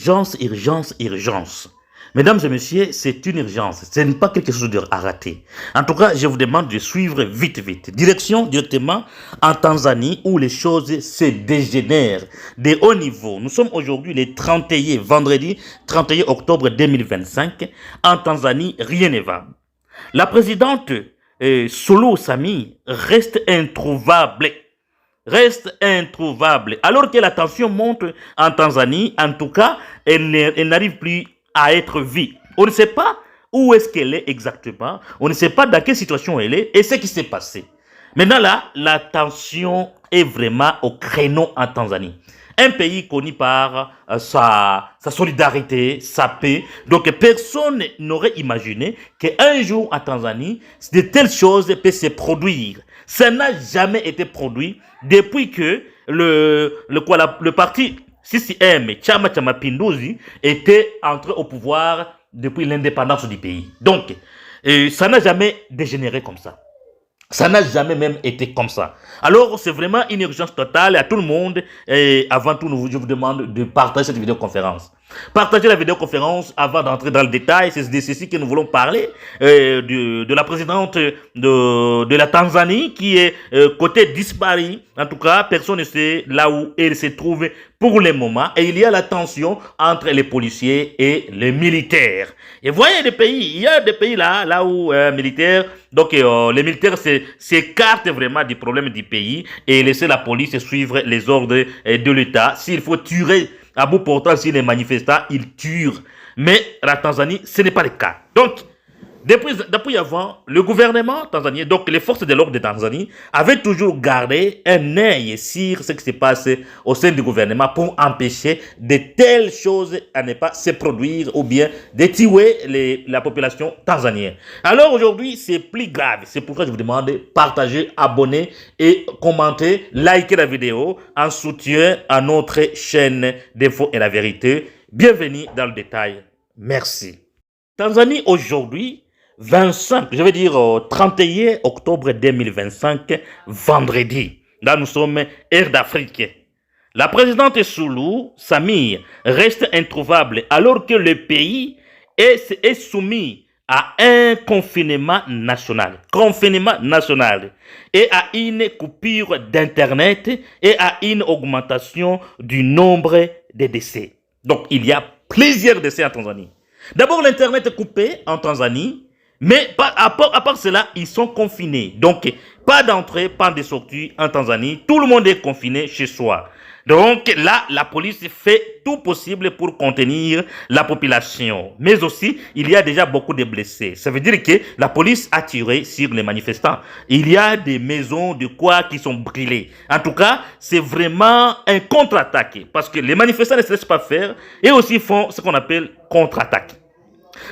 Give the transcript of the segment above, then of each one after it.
Urgence, urgence, urgence. Mesdames et messieurs, c'est une urgence. Ce n'est pas quelque chose à rater. En tout cas, je vous demande de suivre vite, vite. Directement en Tanzanie où les choses se dégénèrent de haut niveau. Nous sommes aujourd'hui le 31, vendredi 31 octobre 2025. En Tanzanie, rien ne va. La présidente Suluhu Sammy reste introuvable. Alors que la tension monte en Tanzanie, en tout cas, elle n'arrive plus à être vue. On ne sait pas où est-ce qu'elle est exactement. On ne sait pas dans quelle situation elle est et ce qui s'est passé. Maintenant là, la tension est vraiment au créneau en Tanzanie. Un pays connu par sa solidarité, sa paix. Donc personne n'aurait imaginé qu'un jour en Tanzanie, de telles choses peuvent se produire. Ça n'a jamais été produit depuis que le parti CCM, Chama Cha Mapinduzi, était entré au pouvoir depuis l'indépendance du pays. Donc, ça n'a jamais dégénéré comme ça. Ça n'a jamais même été comme ça. Alors, c'est vraiment une urgence totale à tout le monde. Et avant tout, je vous demande de partager cette vidéoconférence. Partagez la vidéoconférence avant d'entrer dans le détail. C'est de ceci que nous voulons parler. De la présidente de la Tanzanie qui est côté disparu. En tout cas, personne ne sait là où elle se trouve pour le moment. Et il y a la tension entre les policiers et les militaires. Et voyez des pays, il y a des pays là où militaires, donc les militaires s'écartent vraiment du problème du pays et laissent la police suivre les ordres de l'État. S'il faut tuer à bout portant si les manifestants, ils tuent. Mais la Tanzanie, ce n'est pas le cas. Donc, depuis avant, le gouvernement tanzanien, donc les forces de l'ordre de Tanzanie, avaient toujours gardé un œil sur ce qui se passe au sein du gouvernement pour empêcher de telles choses à ne pas se produire ou bien de tuer la population tanzanienne. Alors aujourd'hui, c'est plus grave. C'est pourquoi je vous demande de partager, abonner et commenter, liker la vidéo en soutien à notre chaîne d'infos et la vérité. Bienvenue dans le détail. Merci. Tanzanie aujourd'hui, 25, je vais dire 31 octobre 2025, vendredi. Là, nous sommes Air d'Afrique. La présidente Suluhu Sammy reste introuvable alors que le pays est soumis à un confinement national. Et à une coupure d'Internet et à une augmentation du nombre de décès. Donc, il y a plusieurs décès en Tanzanie. D'abord, l'Internet est coupé en Tanzanie. Mais à part cela, ils sont confinés. Donc, pas d'entrée, pas de sortie en Tanzanie. Tout le monde est confiné chez soi. Donc là, la police fait tout possible pour contenir la population. Mais aussi, il y a déjà beaucoup de blessés. Ça veut dire que la police a tiré sur les manifestants. Il y a des maisons de quoi qui sont brûlées. En tout cas, c'est vraiment un contre-attaque. Parce que les manifestants ne se laissent pas faire et aussi font ce qu'on appelle contre-attaque.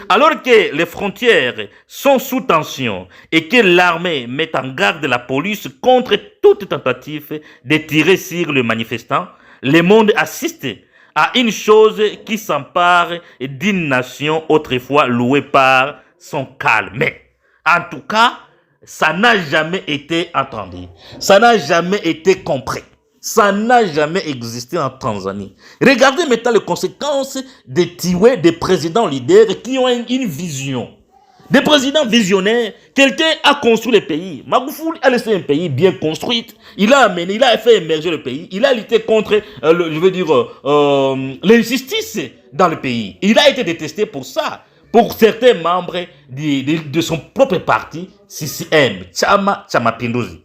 Alors que les frontières sont sous tension et que l'armée met en garde la police contre toute tentative de tirer sur les manifestants, le monde assiste à une chose qui s'empare d'une nation autrefois louée par son calme. En tout cas, ça n'a jamais été entendu, ça n'a jamais été compris. Ça n'a jamais existé en Tanzanie. Regardez maintenant les conséquences de tuer des présidents leaders qui ont une vision. Des présidents visionnaires. Quelqu'un a construit le pays. Magufuli a laissé un pays bien construit. Il a amené, il a fait émerger le pays. Il a lutté contre, l'injustice dans le pays. Il a été détesté pour ça. Pour certains membres de son propre parti, CCM, Chama Cha Mapinduzi.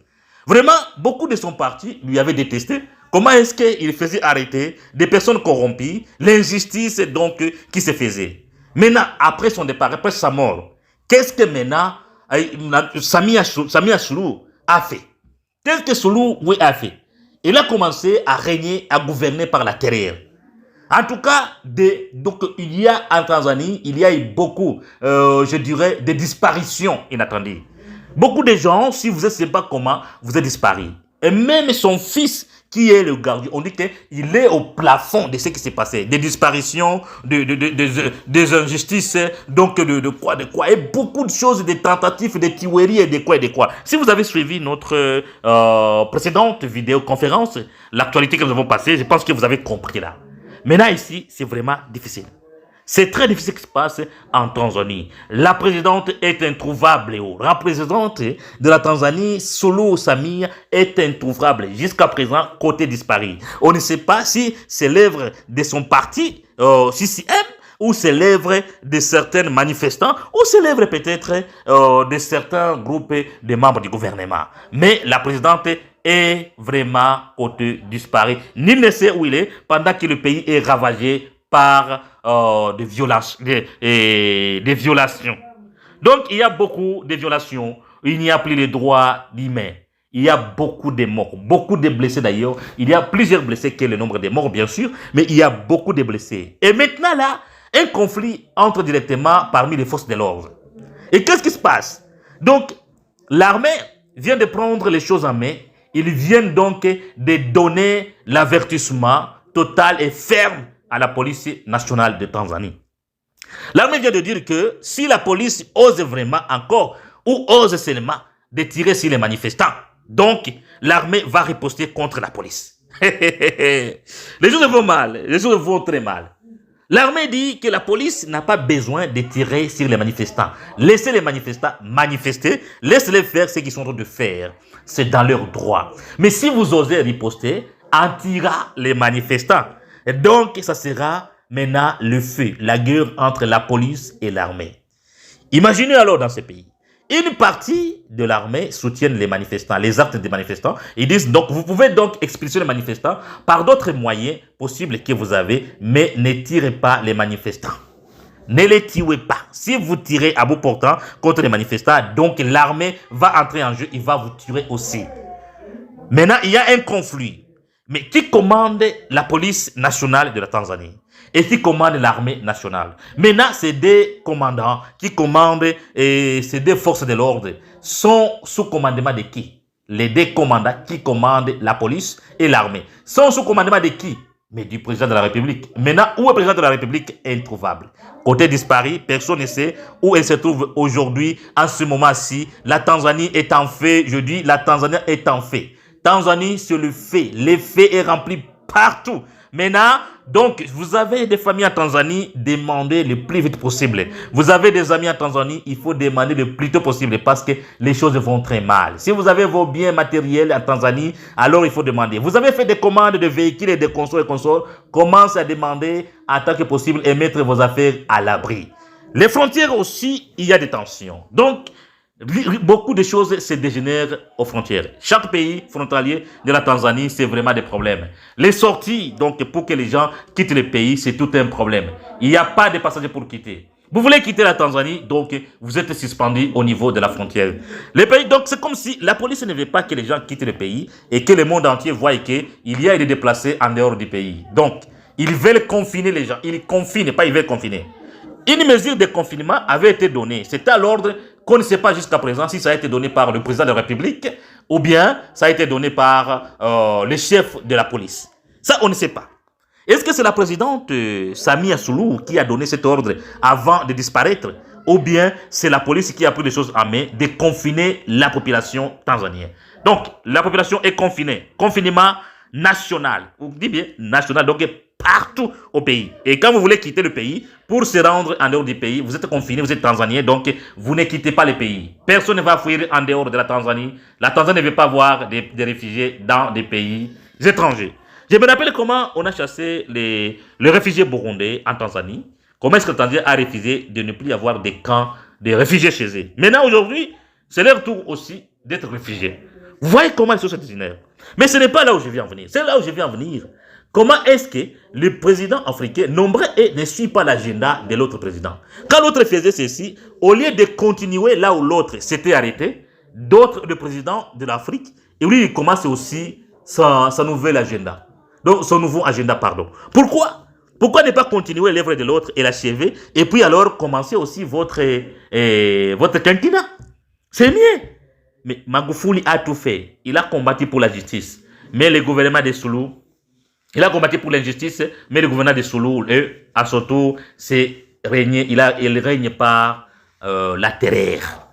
Vraiment, beaucoup de son parti lui avaient détesté. Comment est-ce qu'il faisait arrêter des personnes corrompues, l'injustice donc qui se faisait. Maintenant, après son départ, après sa mort, qu'est-ce que maintenant Sammy Suluhu a fait? Qu'est-ce que Suluhu a fait? Il a commencé à régner, à gouverner par la terreur. En tout cas, donc, il y a en Tanzanie, il y a eu beaucoup, je dirais, de disparitions inattendues. Beaucoup de gens, si vous ne savez pas comment, vous êtes disparu. Et même son fils, qui est le gardien, on dit qu'il est au plafond de ce qui s'est passé. Des disparitions, des injustices, donc de quoi. Et beaucoup de choses, des tentatives, des tueries et de quoi. Si vous avez suivi notre précédente vidéoconférence, l'actualité que nous avons passée, je pense que vous avez compris là. Maintenant ici, c'est vraiment difficile. C'est très difficile ce qui se passe en Tanzanie. La présidente est introuvable. La présidente de la Tanzanie, Suluhu Samia, est introuvable. Jusqu'à présent, côté disparu. On ne sait pas si c'est l'œuvre de son parti, CCM, ou c'est l'œuvre de certains manifestants, ou c'est l'œuvre peut-être de certains groupes de membres du gouvernement. Mais la présidente est vraiment côté disparu. Nul ne sait où il est pendant que le pays est ravagé par des violations. Donc, il y a beaucoup de violations. Il n'y a plus les droits humains. Il y a beaucoup de morts, beaucoup de blessés d'ailleurs. Il y a plusieurs blessés que le nombre de morts, bien sûr, mais il y a beaucoup de blessés. Et maintenant, là, un conflit entre directement parmi les forces de l'ordre. Et qu'est-ce qui se passe? Donc, l'armée vient de prendre les choses en main. Ils viennent donc de donner l'avertissement total et ferme à la police nationale de Tanzanie. L'armée vient de dire que si la police ose vraiment encore ou ose seulement de tirer sur les manifestants, donc l'armée va riposter contre la police. Les choses vont mal, les choses vont très mal. L'armée dit que la police n'a pas besoin de tirer sur les manifestants. Laissez les manifestants manifester, laissez-les faire ce qu'ils sont en train de faire. C'est dans leur droit. Mais si vous osez riposter, en tirant les manifestants, et donc, ça sera maintenant le feu, la guerre entre la police et l'armée. Imaginez alors dans ce pays, une partie de l'armée soutient les manifestants, les actes des manifestants. Ils disent donc, vous pouvez donc expulser les manifestants par d'autres moyens possibles que vous avez, mais ne tirez pas les manifestants. Ne les tuez pas. Si vous tirez à bout portant contre les manifestants, donc l'armée va entrer en jeu, il va vous tuer aussi. Maintenant, il y a un conflit. Mais qui commande la police nationale de la Tanzanie et qui commande l'armée nationale? Maintenant, ces deux commandants qui commandent ces deux forces de l'ordre sont sous commandement de qui? Les deux commandants qui commandent la police et l'armée sont sous commandement de qui? Mais du président de la République. Maintenant, où est le président de la République? Introuvable. Côté disparu, personne ne sait où elle se trouve aujourd'hui, en ce moment-ci. La Tanzanie est en fait, je dis, la Tanzanie est en fait. Tanzanie, c'est le fait. L'effet est rempli partout. Maintenant, donc, vous avez des familles en Tanzanie, demandez le plus vite possible. Vous avez des amis en Tanzanie, il faut demander le plus tôt possible parce que les choses vont très mal. Si vous avez vos biens matériels en Tanzanie, alors il faut demander. Vous avez fait des commandes de véhicules et de consorts et consorts, commencez à demander en tant que possible et mettre vos affaires à l'abri. Les frontières aussi, il y a des tensions. Donc, beaucoup de choses se dégénèrent aux frontières. Chaque pays frontalier de la Tanzanie, c'est vraiment des problèmes. Les sorties, donc pour que les gens quittent le pays, c'est tout un problème. Il n'y a pas de passagers pour quitter. Vous voulez quitter la Tanzanie, donc vous êtes suspendu au niveau de la frontière. Les pays, donc c'est comme si la police ne veut pas que les gens quittent le pays et que le monde entier voie qu'il y a des déplacés en dehors du pays. Donc, ils veulent confiner les gens. Ils confinent, pas ils veulent confiner. Une mesure de confinement avait été donnée. C'était à l'ordre qu'on ne sait pas jusqu'à présent si ça a été donné par le président de la République ou bien ça a été donné par le chef de la police. Ça, on ne sait pas. Est-ce que c'est la présidente Samia Suluhu qui a donné cet ordre avant de disparaître ou bien c'est la police qui a pris les choses en main de confiner la population tanzanienne? Donc, la population est confinée. Confinement national. Vous dites bien national, donc partout au pays. Et quand vous voulez quitter le pays, pour se rendre en dehors du pays, vous êtes confiné, vous êtes Tanzanien, donc vous ne quittez pas le pays. Personne ne va fuir en dehors de la Tanzanie. La Tanzanie ne veut pas voir des réfugiés dans des pays étrangers. Je me rappelle comment on a chassé les réfugiés burundais en Tanzanie. Comment est-ce que la Tanzanie a refusé de ne plus avoir des camps de réfugiés chez eux. Maintenant, aujourd'hui, c'est leur tour aussi d'être réfugiés. Vous voyez comment les choses se dégénèrent. Mais ce n'est pas là où je viens en venir. C'est là où je viens en venir. Comment est-ce que le président africain nombreux et ne suit pas l'agenda de l'autre président? Quand l'autre faisait ceci, au lieu de continuer là où l'autre s'était arrêté, d'autres, le président de l'Afrique, et lui, il commence aussi sa nouvelle agenda. Donc, son nouveau agenda, pardon. Pourquoi? Pourquoi ne pas continuer l'œuvre de l'autre et l'achever, et puis alors commencer aussi votre quinquennat? C'est mieux. Mais Magufuli a tout fait. Il a combattu pour la justice. Mais le gouvernement de Suluhu, il a combattu pour l'injustice, mais le gouvernement de Suluhu, à son tour, c'est régné. Il règne par la terreur.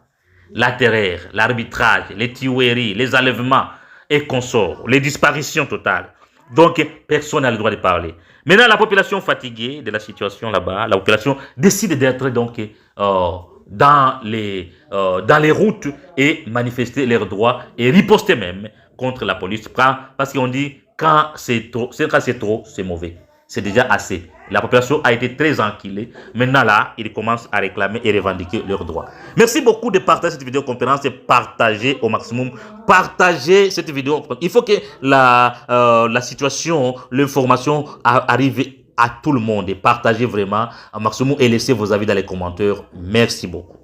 La terreur, l'arbitrage, les tueries, les enlèvements et consorts, les disparitions totales. Donc, personne n'a le droit de parler. Maintenant, la population fatiguée de la situation là-bas, la population décide d'être donc dans les routes et manifester leurs droits et riposter même contre la police. Parce qu'on dit, quand c'est trop, c'est mauvais. C'est déjà assez. La population a été très enquilée. Maintenant là, ils commencent à réclamer et revendiquer leurs droits. Merci beaucoup de partager cette vidéoconférence et partager au maximum. Partagez cette vidéo. Il faut que la situation, l'information arrive à tout le monde. Et partagez vraiment au maximum et laissez vos avis dans les commentaires. Merci beaucoup.